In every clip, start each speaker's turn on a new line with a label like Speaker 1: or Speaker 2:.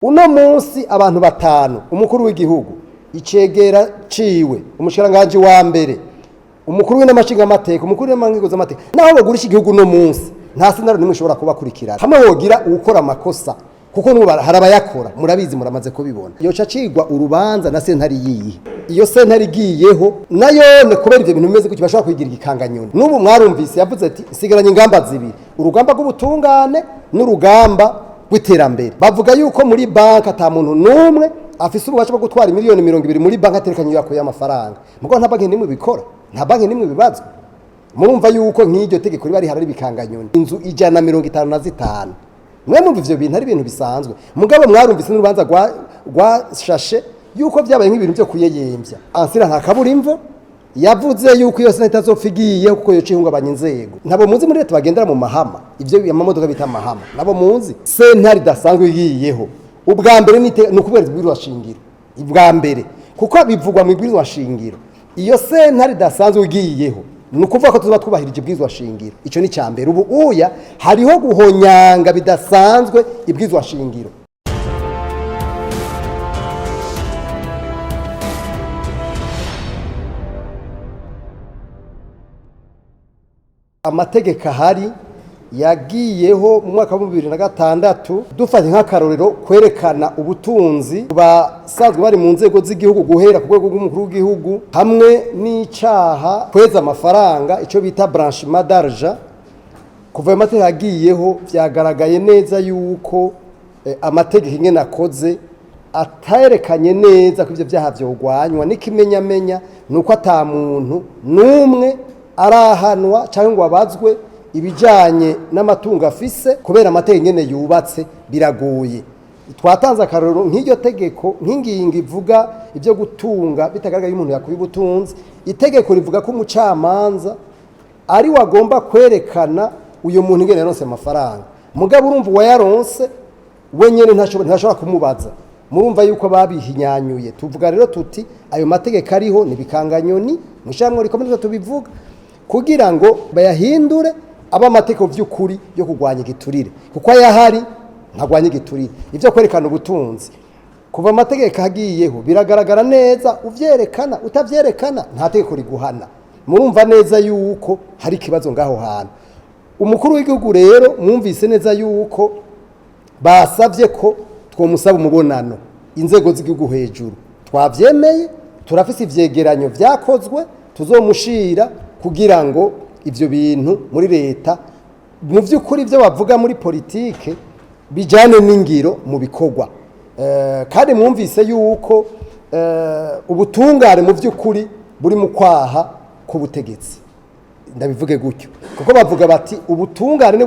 Speaker 1: Uno munsi abantu batanu, umukuru w'igihugu, icegera ciwe, umushikiranganje wa mbere, umukuru w'inamashinga amateka, umukuru w'inamangigo z'amateka, naho bagurisha igihugu no munsi, nta sinaro nimwe ushobora kubakurikirana. Hamwe wogira ukora amakosa, kuko nubu harabayakora, murabizi muramaze kubibona. Yoca cigwa urubanza na sentari yiyi. Iyo sentari giyeho, nayone kubera ivyo bintu bimeze gutyo bashobora kwigira igikanganyoni. Nubu mwarumvise yavuze ati sigaranye ingamba zibiri, urugamba rw'ubutungane n'urugamba w'iterambere. Bavuga yuko muri banka ata muntu numwe afise ububasha bwo gutwara miliyoni 200 muri banka aterekanye yako y'amafaranga. Mugo nta banki nimwe bikora, nta banki nimwe bibazwa. Murumva yuko nk'iryo tegeko riba rihari bikanganyoni. Inzu 155. Mwe mumva ivyo bintu ari ibintu bisanzwe. Mugabo mwarumvise n'urubanza rwashashe yuko byabaye nk'ibintu byo kuyeyembya. Ansira nta kaburimvo yavuze yuko iyo senta zofigiye kuko yo cihungabanya inzego. Ntabo muzi muri leta bagendera mu mahama, ivyo amamodoka bita mahama. Nabo muzi sentari dasanzwe yiyeho. Ubwa mbere ni ukubera ibwirizwa shingiro. Ubwa mbere kuko bivugwa mu ibwirizwa shingiro. Iyo sentari dasanzwe yiyeho ni ukuvuga ko tuba twubahirije ibwirizwa shingiro. Ico ni cyambere. Ubu uya hariho guhonyanga bidasanzwe ibwirizwa shingiro. Amategeko ahari yagiyeho mu mwaka wa 2006 dufata nk'akarorero kwerekana ubutunzi basanzwe bari mu nzego z'igihugu guhera ku rwego rw'umukuru w'igihugu hamwe n'icaha kweza amafaranga ico bita blanchiment d'argent. Kuva amategeko yagiyeho vyagaragaye neza yuko amategeko ingene akoze atayerekanye neza ko ivyo vyaha vyogwanywa n'ikimenyamenya nuko ata muntu numwe arahanwa cyangwa ngo abazwe ibijanye n'amatungo afise kubera amategeko nyene yubatse biragoye. Twatanze akarorero nk'iryo tegeko nk'ingingo ivuga ibyo gutunga bitagaragaye umuntu yakuye ubutunzi. Itegeko rivuga ko umucamanza ari wagomba kwerekana uyo muntu ingene yaronse amafaranga. Mugabo urumva wayaronse wenyene ntashobora kumubaza. Murumva yuko babihinyanyuye. Tuvuga rero tuti ayo mategeko ariho nibikanganyoni mushamwe rikomeza tubivuga kugira ngo bayahindure aba amateko vy'ukuri yo kugwanya igiturire kuko ayahari ntagwanya igiturire. Ivyo kwerekana ubutunzi kuva amategeko hagiyeho biragaragara neza, uvyerekana utavyerekana nta tegeko riguhana. Murumva neza yuko hari kibazo ngaho hantu. Umukuru w'igihugu rero mwumvise neza yuko basavye ko twomusaba umubonano inzego z'igihugu hejuru. Twavyemeye, turafise ivyegeranyo vyakozwe tuzomushira kugira ngo ivyo bintu muri leta mu vy'ukuri byo bavuga muri politike bijane n'ingiro mu bikorwa. Kandi mwumvise yuko ubutungane mu vy'ukuri buri mu kwaha ku butegetsi. Ndabivuge gutyo kuko bavuga bati ubutungane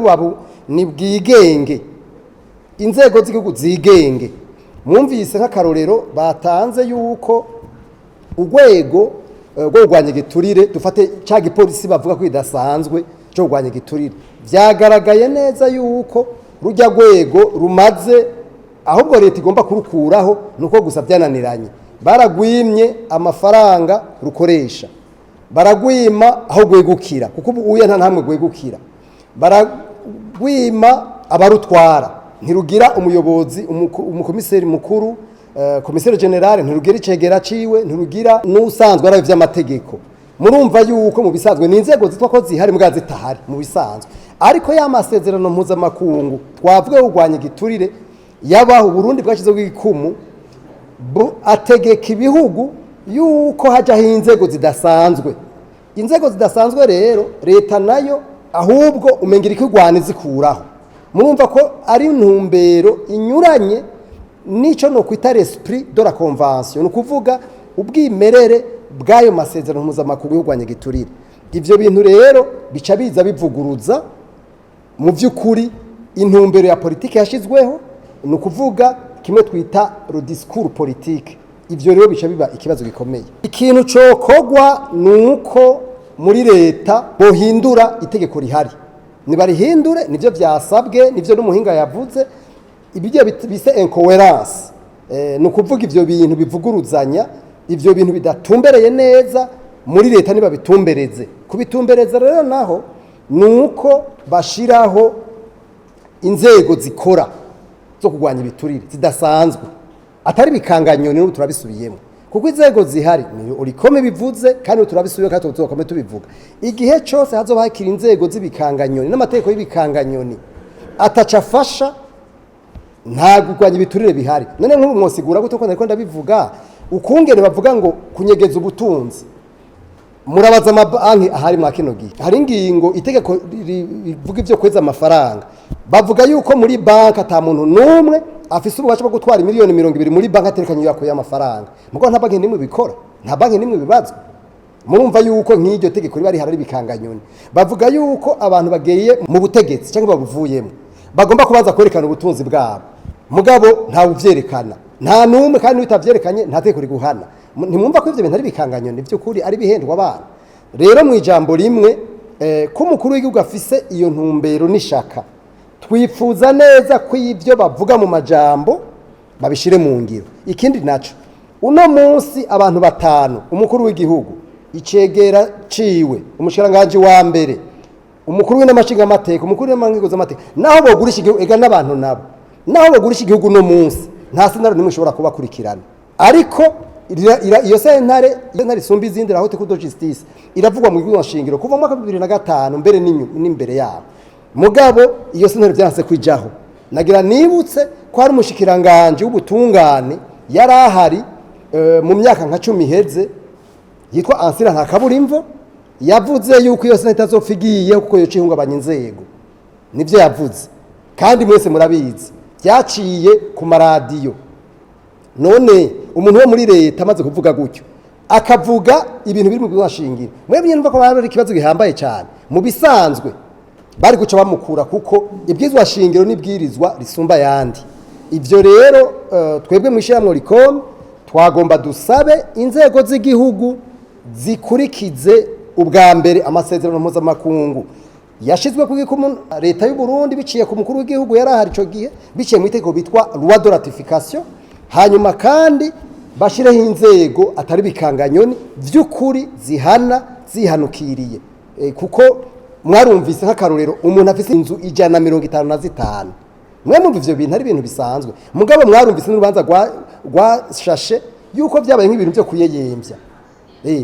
Speaker 1: ni bwigenge, inzego z'igihugu zigenge. Mwumvise nk'akarorero batanze yuko urwego rwo rwanya igiturire dufate cya gipolisi bavuga ko idasanzwe cyo rwanya igiturire vyagaragaye neza yuko rujya rwego rumaze ahubwo leta igomba kurukuraho nuko gusa byananiranye. Baragwimye amafaranga rukoresha, baragwima aho gwegukira kuko uya nta ntamwe gwegukira, baragwima abarutwara ntirugira umuyobozi umukomiseri mukuru komiseri generale ntirugira icegera ciwe ntirugira n'usanzwe arabe vy'amategeko. Murumva yuko mu bisanzwe ni inzego zitwa ko zihari mbwa zitahari mu bisanzwe, ariko ya masezerano mpuzamakungu twavuga urwanya igiturire yabaho Burundi bwashizeho igikumu ategeka ibihugu yuko hajaho inzego zidasanzwe. Inzego zidasanzwe rero leta nayo ahubwo umengira ikigwana zikuraho. Murumva ko ari intumbero inyuranye nico no kwita l'esprit de la convention, no kuvuga ubwimerere bw'ayo masezerano mpuzamakungu yo rwanya igiturire. Ivyo bintu rero bica biza bivuguruza mu vy'ukuri intumbero ya politike yashizweho, no kuvuga kimwe twita le discours politique. Ivyo rero bica biba ikibazo gikomeye. Ikintu cokogwa nuko muri leta bohindura itegeko rihari. Nibarihindure nivyo vyasabwe, nivyo n'umuhinga yavuze. Ibijye bise incoherence, no kuvuga ivyo bintu bivuguruzanya, ivyo bintu bidatumbereye neza muri leta niba bitumbereze. Kubitumbereza rero naho nuko bashiraho inzego zikora zo kurwanya ibiturire zidasanzwe atari bikanganyoni n'ubu turabisubiyemo kuko inzego zihari ni urikome bivuze kandi turabisubiye kandi tuzokome tubivuga igihe cyose hazoba hakiri inzego z'ibikanganyoni n'amategeko y'ibikanganyoni atacafasha nta gurwanya ibiturire bihari none nk'ubu mwosigura gute ko ndiko ndabivuga ukungene bavuga ngo kunyegeza ubutunzi murabaza amabanki ahari mwa kino gihe hari ingingo itegeko rivuga ivyo kweza amafaranga bavuga yuko muri banki ata muntu numwe afise ububasha bwo gutwara miliyoni 200 muri banki aterekanye yako y'amafaranga mugo nta banki nimwe bikora nta banki nimwe bibazwa murumva yuko nk'iryo tegeko riba rihari bikanganyoni bavuga yuko abantu bageye mu butegetsi cyangwa babuvuyemo bagomba kubanza kwerekana ubutunzi bwabo mugabo nta uvyerekana nta numwe kandi bitavyerekanye nta tegeko riguhana ntimwumva ko ivyo bintu ari bikanganyoni by'ukuri ari bihendwa abana rero mu ijambo rimwe ko umukuru w'igihugu afise iyo ntumbero n'ishaka twifuza neza ko ivyo bavuga mu majambo babishire mu ngiro ikindi naco uno munsi abantu batanu umukuru w'igihugu icegera ciwe umushiranganje wa mbere umukuru w'inamashinga amateka umukuru w'inamangigo z'amateka naho bogurisha igihugu ega n'abantu nabo naho bogurisha igihugu no munsi nta sinaro nimwe ishobora kubakurikirana ariko iyo sentare isumba izindi rahote kudo justice iravugwa mu gihugu nshingiro kuva mu mwaka 2005 mbere n'imbere yabo mugabo iyo sentare byanse kwijaho nagira nibutse ko hari umushikiranganje w'ubutungane yari ahari mu myaka nka 10 iheze yitwa Ansira Ntakaburimvo yavuze yuko iyo sentare itazopfigiye kuko yo cihungabanya inzego nivyo yavuze kandi mwese murabizi byaciye ku maradiyo none umuntu wo muri leta amaze kuvuga gutyo akavuga ibintu biri mu bwashingiro mwebwe numva ko bari ikibazo gihambaye cyane mu bisanzwe bari guca bamukura kuko ibwizwa shingiro n'ibwirizwa risumba yandi ivyo rero twebwe mwishiramwe rikome twagomba dusabe inzego z'igihugu zikurikize ubwa mbere amasezerano mpuzamakungu yashizwe ku leta y'u Burundi biciye ku mukuru w'igihugu yari ahari ico gihe biciye mu itegeko bitwa loi de ratification hanyuma kandi bashireho inzego atari bikanganyoni vy'ukuri zihana zihanukiriye kuko mwarumvise nk'akarorero umuntu afise inzu 155 mwe mumva ivyo bintu ari ibintu bisanzwe mugabo mwarumvise n'urubanza rwashashe yuko byabaye nk'ibintu byo kuyeyemvya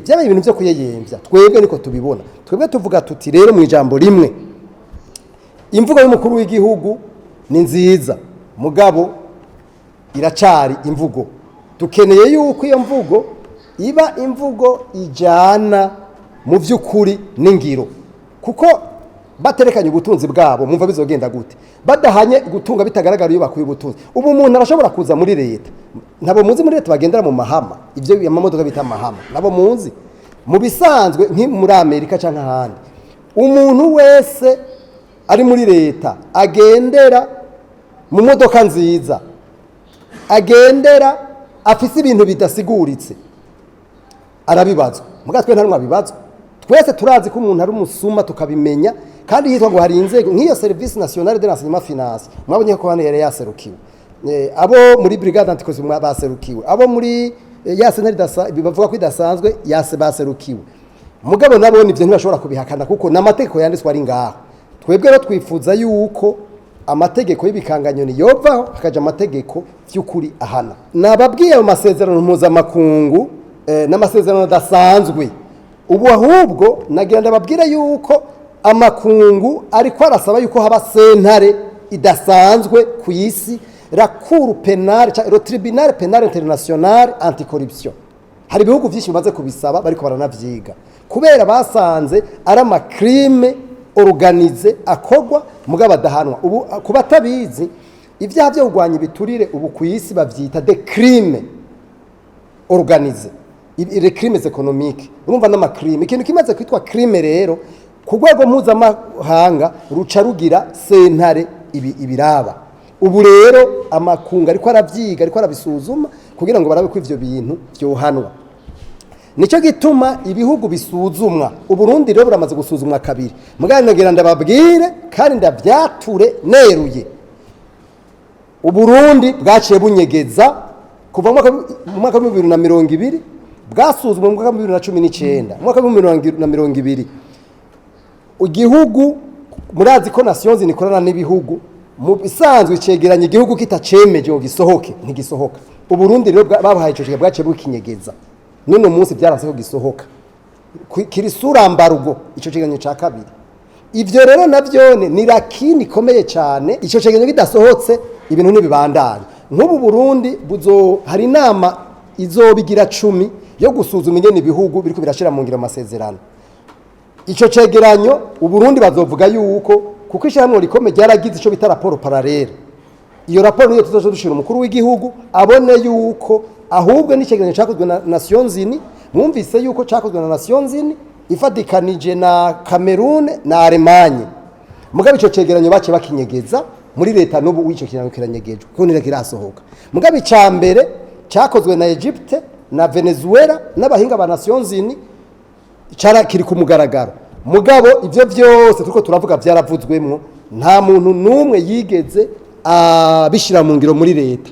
Speaker 1: byabaye ibintu byo kuyeyemvya twebwe niko tubibona twebwe tuvuga tuti rero mu ijambo rimwe imvugo y'umukuru w'igihugu ni nziza mugabo iracari imvugo tukeneye yuko iyo mvugo iba imvugo ijana mu vy'ukuri n'ingiro kuko baterekanye ubutunzi bwabo mumva bizogenda gute badahanye gutunga bitagaragara iyo bakuye ubutunzi ubu umuntu arashobora kuza muri leta nabo muzi muri leta bagendera mu mahama ivyo amamodoka bita mahama nabo muzi mu bisanzwe nki muri Amerika canke ahandi umuntu wese ari muri leta agendera mu modoka nziza agendera afise ibintu bidasiguritse arabibazwa mugatwe nta rumwe abibazwa twese turazi ko umuntu ari umusuma tukabimenya kandi yitwa ngo hari inzego nk'iyo service nationale de l'enseignement financier mwabonye ko hano yari yaserukiwe abo muri brigade anticorruption baserukiwe abo muri ya sentare bavuga ko idasanzwe yase baserukiwe mugabo nabo nivyo ntibashobora kubihakana kuko n'amategeko yanditswe ari ngaho twebwe rero twifuza yuko amategeko y'ibikanganyoni yovaho hakaja amategeko y'ukuri ahana nababwiye mu masezerano mpuzamakungu n'amasezerano dasanzwe ubu ahubwo nagira ndababwira yuko amakungu ariko arasaba yuko haba sentare idasanzwe ku isi la cour pénale le tribunal pénal international anticorruption hari ibihugu byinshi bimaze kubisaba bariko baranavyiga kubera basanze ari amacrime organize akogwa mugabo adahanwa ubu kuba tabizi ivyaha byo kugwanya ibiturire ubu ku isi bavyita de crime organize les crimes économiques urumva n'amacrime ikintu kimaze kwitwa crime rero ku rwego mpuzamahanga ruca rugira sentare ibiraba ubu rero amakunga ariko aravyiga ariko arabisuzuma kugira ngo barabe ko ivyo bintu byohanwa nico gituma ibihugu bisuzumwa uburundi rero buramaze gusuzumwa kabiri mugabo nagira ndababwire kandi ndavyature neruye uburundi bwaciye bunyegeza kuva mu mwaka wa 2020 bwasuzumwe mu mwaka wa 2019 mu mwaka wa 2020 igihugu murazi ko nations nikorana n'ibihugu mu bisanzwe icegeranya igihugu kitacemeje ngo gisohoke ntigisohoka. Uburundi rero babahaye ico cigega bwace bukinyegeza, none munsi byaranse ko gisohoka kiri surambarugo ico cegeranyo ca kabiri. Ivyo rero navyone ni rakini ikomeye cyane, ico cegeranyo kidasohotse ibintu ntibibandanye. Nk'ubu Burundi hari inama izobigira 10 yo gusuzuma ingene ibihugu biriko birashira mu ngiro amasezerano. Ico cegeranyo Uburundi bazovuga yuko kuko ishyirahamwe rikomeye ryaragize ico bita raporo parallele. Iyo raporo niyo tuzoje dushira umukuru w'igihugu abone yuko ahubwo n'icegeranyo cyakozwe na Nations Unies, mwumvise yuko cyakozwe na Nations Unies ifadikanije na Cameroon na Allemagne. Mugabe ico cegeranyo bace bakinyegeza muri leta n'ubu w'ico kirango kiranyegejwe ko nira kirasohoka. Mugabe icambere cyakozwe na Egypte na Venezuela n'abahinga ba Nations Unies cara kiri ku mugaragaro. Mugabo ivyo vyose turiko turavuga vyaravuzwemwo, nta muntu numwe yigeze bishira mu ngiro muri leta,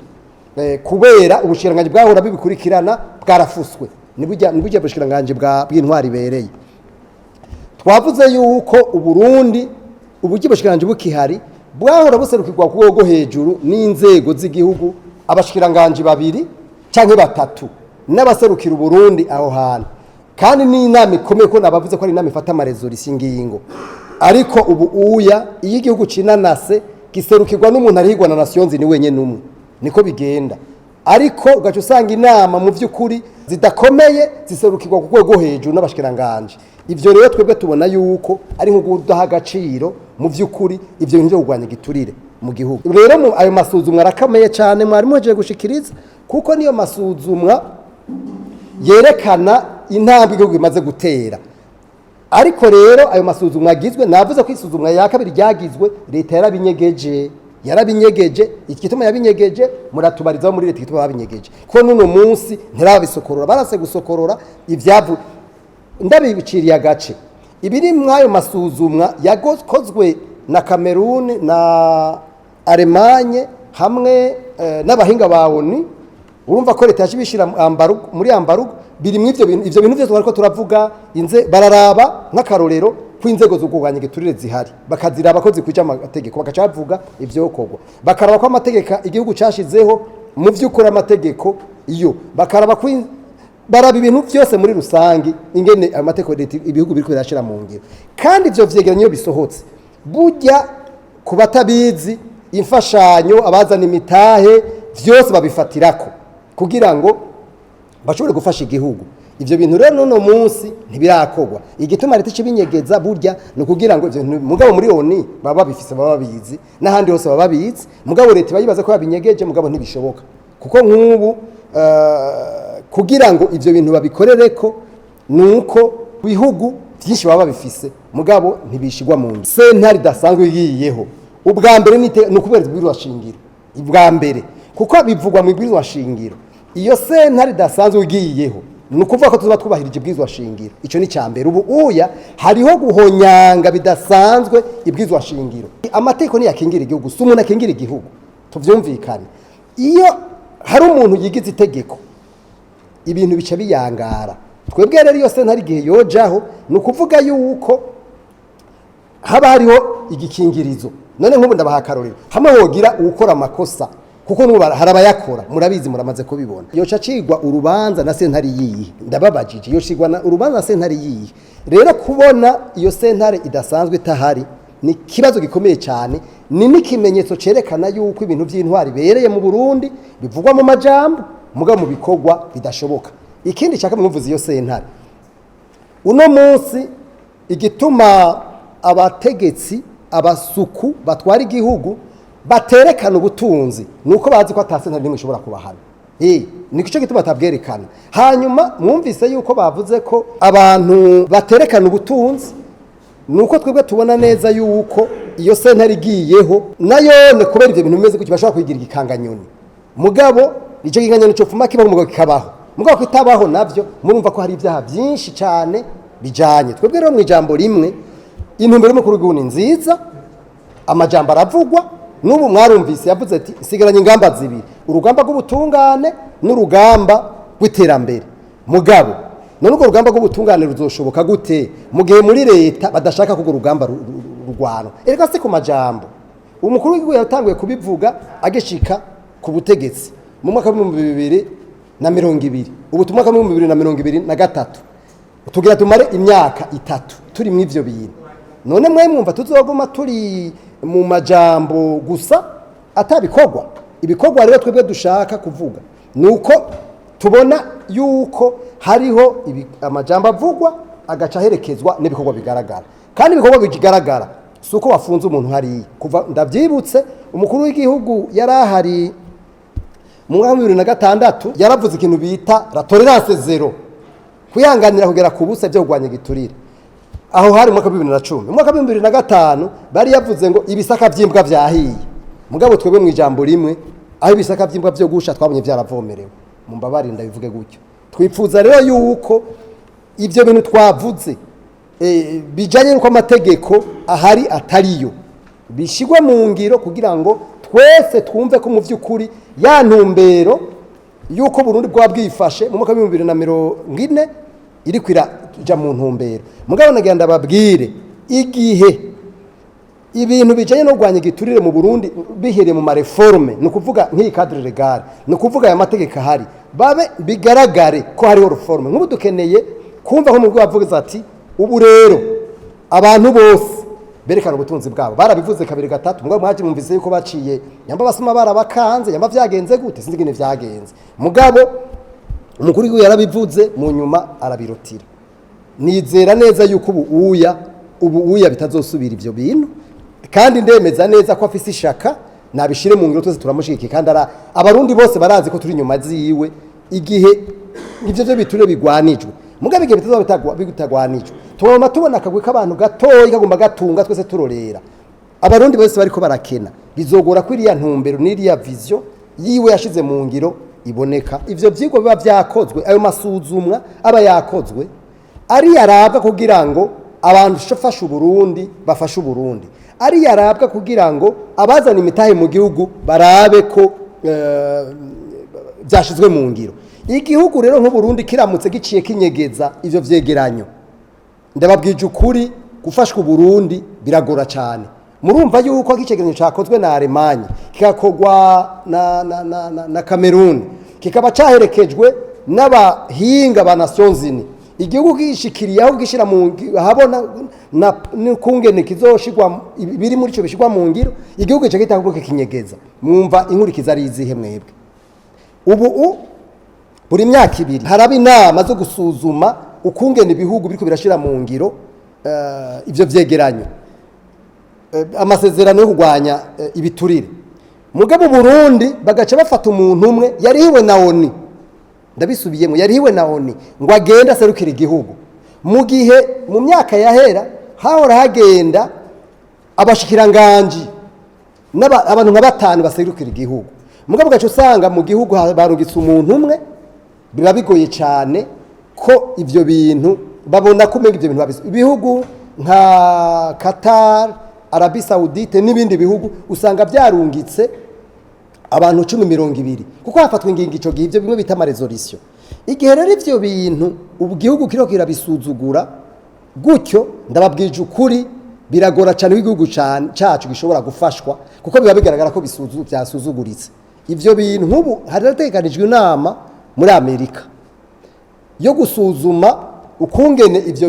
Speaker 1: kubera ubushiranganje bwahora bibikurikirana bwarafuswe. Nibujya bushiranganje bw'intwari bereye. Twavuze yuko Uburundi ubugiye bushiranganje bukihari bwahora buserukirwa ku rwego hejuru n'inzego z'igihugu, abashiranganje babiri canke batatu n'abaserukira Uburundi aho hantu, kandi ni inama ikomeye ko nabavuze ko ari inama ifata amaresolution ingingo. Ariko ubu uya iyo igihugu cinanase giserukirwa n'umuntu arihigwa na Nations Unies wenye numwe, niko bigenda. Ariko ugaca usanga inama mu vy'ukuri zidakomeye ziserukirwa ku rwego hejuru n'abashikiranganje. Ivyo rero twebwe tubona yuko ari nko gudaha agaciro mu vy'ukuri ivyo bintu byo kugwanya giturire mu gihugu. Rero ayo masuzumwa arakameye cyane mwari muhejeje gushikiriza, kuko niyo masuzumwa yerekana intambwe igihugu imaze gutera. Ariko rero ayo masuzumwa agizwe, navuze ko isuzumwa ya kabiri ryagizwe leta yarabinyegeje ikituma yabinyegeje muratubarizaho muri leta ikituma babinyegeje ko nuno munsi ntirabisokorora, barase gusokorora ivyavu ndabibiciriye agace. Ibiri mwayo masuzumwa yakozwe na Cameroon na Allemagne hamwe n'abahinga ba ONU. Urumva ko leta yashibishira muri ambarugo biri mw'ivyo bintu byose bariko turavuga bararaba nk'akarorero kw'inzego zo kugwanya giturire zihari, bakaziraba ko zikwije amategeko, bagacavuga ivyo kogwa, bakaraba ko amategeko igihugu cashizeho mu vy'ukuri amategeko iyo bakaraba baraba ibintu byose muri rusangi ingene amategeko ibihugu biriko birashira mu ngiro. Kandi ivyo vyegeranyo bisohotse burya ku batabizi imfashanyo abazana imitahe vyose babifatirako kugira ngo bashobore gufasha igihugu. Ivyo bintu rero none munsi ntibirakogwa. Igituma leta cibinyegeza burya no kugira ngo ivyo mugabo muri ONU baba bifise baba bizi n'ahandi hose baba bizi, mugabo leta bayibaza ko babinyegeje, mugabo ntibishoboka kuko nk'ubu kugira ngo ivyo bintu babikorereko nuko bihugu byinshi baba bifise, mugabo ntibishigwa mu nzu. Sentare dasanzwe yiyeho ubwa mbere ni ukubera ibwirizwa shingiro ubwa mbere, kuko bivugwa mu ibwirizwa shingiro. Iyo sentare dasanzwe igiyeho ni ukuvuga ko tuba twubahirije ibwirizwa shingiro. Ico ni cyambere. Ubu uya hariho guhonyanga bidasanzwe ibwirizwa shingiro. Amategeko ni yakingira igihugu, si umuntu akingira igihugu, tuvyumvikane. Iyo hari umuntu yigize itegeko ibintu bica biyangara. Twebwe rero iyo sentare igihe yojaho ni ukuvuga yuko haba hariho igikingirizo. None nk'ubu ndabaha akarorero, hamwe wogira ukora amakosa kuko n'ubu harabayakora, murabizi muramaze kubibona, yoca cigwa urubanza na sentare yiyi. Ndababajije yoshigwa na urubanza na sentare yiyi. Rero kubona iyo sentare idasanzwe itahari ni kibazo gikomeye cyane, ni n'ikimenyetso cerekana yuko ibintu by'intwari bereye mu Burundi bivugwa mu majambo mugabo mu bikorwa bidashoboka. Ikindi cyaka mwumvuze iyo sentare uno munsi igituma abategetsi abasuku batwara igihugu baterekana ubutunzi nuko bazi ko atasentare nimwe ishobora kubahana. Nico gituma batabwerekana. Hanyuma mwumvise yuko bavuze ko abantu baterekana ubutunzi, nuko twebwe tubona neza yuko iyo sentare igiyeho nayo ne kubera ivyo bintu bimeze gutyo bashobora kuyigira igikanganyoni, mugabo ico gikanganyoni cyo fuma kibaho mugabo kikabaho, mugabo kitabaho navyo murumva ko hari ibyaha byinshi cyane bijanye. Twebwe rero mu ijambo rimwe intumbero y'umukuru w'igihugu ni nziza, amajambo aravugwa. N'ubu mwarumvise yavuze ati sigaranye ingamba zibiri, urugamba rw'ubutungane n'urugamba rw'iterambere. Mugabo none urwo rugamba rw'ubutungane ruzoshoboka gute mu gihe muri leta badashaka ko urugamba rurwana? Erega si ku majambo, umukuru w'igihugu yatanguye kubivuga agishika ku butegetsi mu mwaka wa 2020, ubu tu mwaka wa 2023 tugira tumare imyaka 3 turi mu ivyo bintu. None mwe mwumva tuzoguma turi mu majambo gusa atabikorwa? Ibikorwa rero twebwe dushaka kuvuga nuko tubona yuko hariho amajambo avugwa agaca herekezwa n'ibikorwa bigaragara, kandi ibikorwa bigaragara suko wafunze umuntu hari kuva ndavyibutse umukuru w'igihugu yarahari mu mwaka wa 2006 yaravuze ikintu bita la tolerance zero, kwihanganira kugera ku busa byo kugwanya igiturire. Aho hari mu mwaka wa 2010. Mu mwaka wa 2005 bari yavuze ngo ibisaka vyimbwa vyahiye, mugabo twebwe mu ijambo rimwe aho ibisaka vyimbwa byo gusha twabonye byaravomerewe. Mumbabari ndabivuge gutyo. Twipfuza rero yuko ivyo bintu twavuze bijanye n'uko amategeko ahari atariyo bishigwa mu ngiro kugira ngo twese twumve ko mu vy'ukuri ya ntumbero yuko Burundi bwa bwifashe mu mwaka wa 2040 iri kwiraja mu ntumbero. Mugabo nagenda babwire igihe ibintu bijanye no gwanya igiturire mu Burundi bihereye mu mareforme, no kuvuga nk'iyi cadre legal, no kuvuga aya mategeko ahari babe bigaragare ko hariho reforme. Nk'ubu dukeneye kumva ko mu bwavuga ati ubu rero abantu bose berekana ubutunzi bwabo, barabivuze kabiri gatatu, mugabo mwaje mumvise yuko baciye nyamba basoma barabakanze, nyamba vyagenze gute sinzi ngene vyagenze, mugabo umukuru w'igihugu yarabivuze mu nyuma arabirotira. Nizera neza yuko ubu uya bitazosubira ivyo bintu, kandi ndemeza neza ko afise ishaka nabishire mu ngiro twese turamushyigikiye, kandi abarundi bose barazi ko turi nyuma ziwe igihe ivyo byo biture bigwanijwe. Mugabe igihe bitagwanijwe tubona akagwi k'abantu gatoyi kagomba gatunga twese turorera, abarundi bose bariko barakena, bizogora ko iriya ntumbero n'iriya vision yiwe yashize mu ngiro iboneka. Ivyo vyigwa biba vyakozwe, ayo masuzumwa aba yakozwe ari yarabwa kugira ngo abantu shofasha Uburundi bafashe Uburundi, ari yarabwa kugira ngo abazana imitahe mu gihugu barabe ko byashizwe mu ngiro. Igihugu rero nk'Uburundi kiramutse giciye kinyegeza ivyo vyegeranyo, ndababwije ukuri gufashwa Uburundi biragora cyane. Murumva yuko icegeranyo cyakozwe na Alemanya kikakogwa na Cameroon kikaba cyaherekejwe n'abahinga ba Nations Unies, igihugu gishikiriye aho gishira mu habona n'ukungene kizoshigwa biri muri cyo bishigwa mu ngiro, igihugu cyo gitakuko kinyegeza. Mwumva inkurikiza ari izihe mwebwe? Ubu buri myaka 2 haraba inama zo gusuzuma ukungene ibihugu biriko birashira mu ngiro ivyo vyegeranyo, amasezerano yo kugwanya ibiturire. Mugabo Burundi bagaca bafata umuntu umwe yarihiwe na ONU, ndabisubiyemo yarihiwe na ONU ngo agenda serukira igihugu, mu gihe mu myaka yahera hahora hagenda abashikiranganje abantu nka 5 baserukira igihugu. Mugabo gaca usanga mu gihugu barungitse umuntu umwe, biba bigoye cyane ko ivyo bintu babona kumenga ivyo bintu babise. Ibihugu nka Qatar, Arabie Saoudite n'ibindi bihugu usanga byarungitse abantu 10-20 kuko hafatwa ingingo ico gihe ivyo bimwe bita resolution. Igihe rero ivyo bintu ubu gihugu kiriko kirabisuzugura gutyo, ndababwije ukuri biragora cyane w'igihugu cyacu gishobora gufashwa kuko biba bigaragara ko byasuzuguritse. Ivyo bintu nk'ubu harateganijwe inama muri Amerika yo gusuzuma ukungene ivyo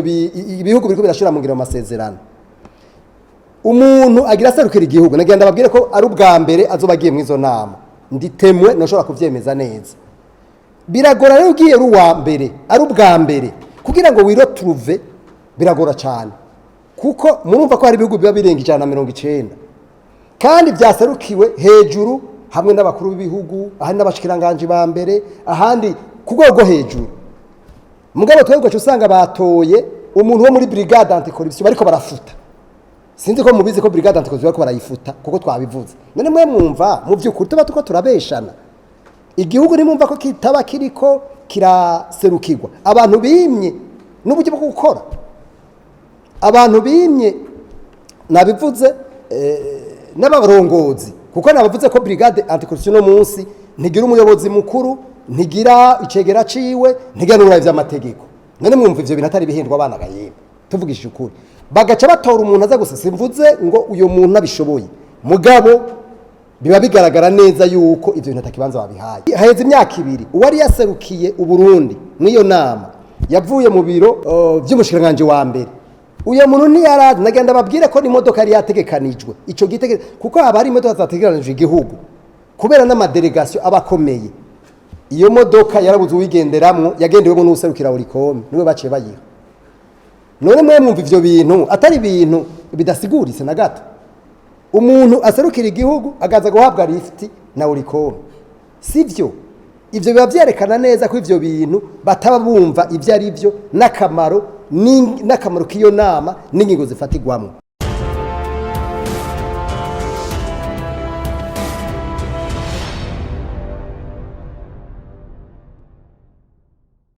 Speaker 1: ibihugu biriko birashira mu ngiro amasezerano. Umuntu agira serukira igihugu nagenda babwire ko ari ubwa mbere azobagiye mu izo nama, nditemwe noshobora kuvyemeza neza. Biragora rero ugiye ruwa mbere ari ubwa mbere kugira ngo wirotruve biragora cyane, kuko murumva ko hari ibihugu biba birenga 190 kandi byaserukiwe hejuru hamwe n'abakuru b'ibihugu, ahandi n'abashikiranganje ba mbere, ahandi ku rwego hejuru. Mugabo twebwe usanga batoye umuntu wo muri brigade anticorruption bariko barafuta. Sinzi ko mubizi ko brigade anticorruption bariko barayifuta kuko twabivuze. None mwe mwumva mu vy'ukuri tuba tuko turabeshana. Igihugu ni mwumva ko kitaba kiriko kiraserukirwa, abantu bimye n'uburyo bwo gukora, abantu bimye nabivuze n'abarongozi, kuko nabavuze ko brigade anticorruption no munsi ntigira umuyobozi mukuru, ntigira icegera ciwe, ntigira n'uravye vy'amategeko. None mwumva ivyo bintu atari bihindwa abana gayembe, tuvugishije ukuri. Bagaca batora umuntu aza gusa, simvuze ngo uyo muntu abishoboye, mugabo biba bigaragara neza yuko ivyo bintu atakibanza babihaye. Haheze imyaka 2 uwari yaserukiye Uburundi mw'iyo nama yavuye mu biro vy'umushikiranganje wa mbere. Uyo muntu ntiyarazi, nagenda babwire ko n'imodoka yari yategekanijwe ico gitege kuko haba hari imodoka zategekanijwe igihugu kubera n'amadelegation abakomeye. Iyo modoka yarabuze uwigenderamwo, yagendewemo n'userukira Oricom, niwe baciye bayiha. None mwe mwumva ivyo bintu atari ibintu bidasiguritse na gato. Umuntu aserukira igihugu agaza guhabwa lift na Oricom, sivyo? Ivyo biba vyerekana neza ko ivyo bintu bataba bumva ivyo ari byo n'akamaro k'iyo nama n'ingingo zifatirwamwo.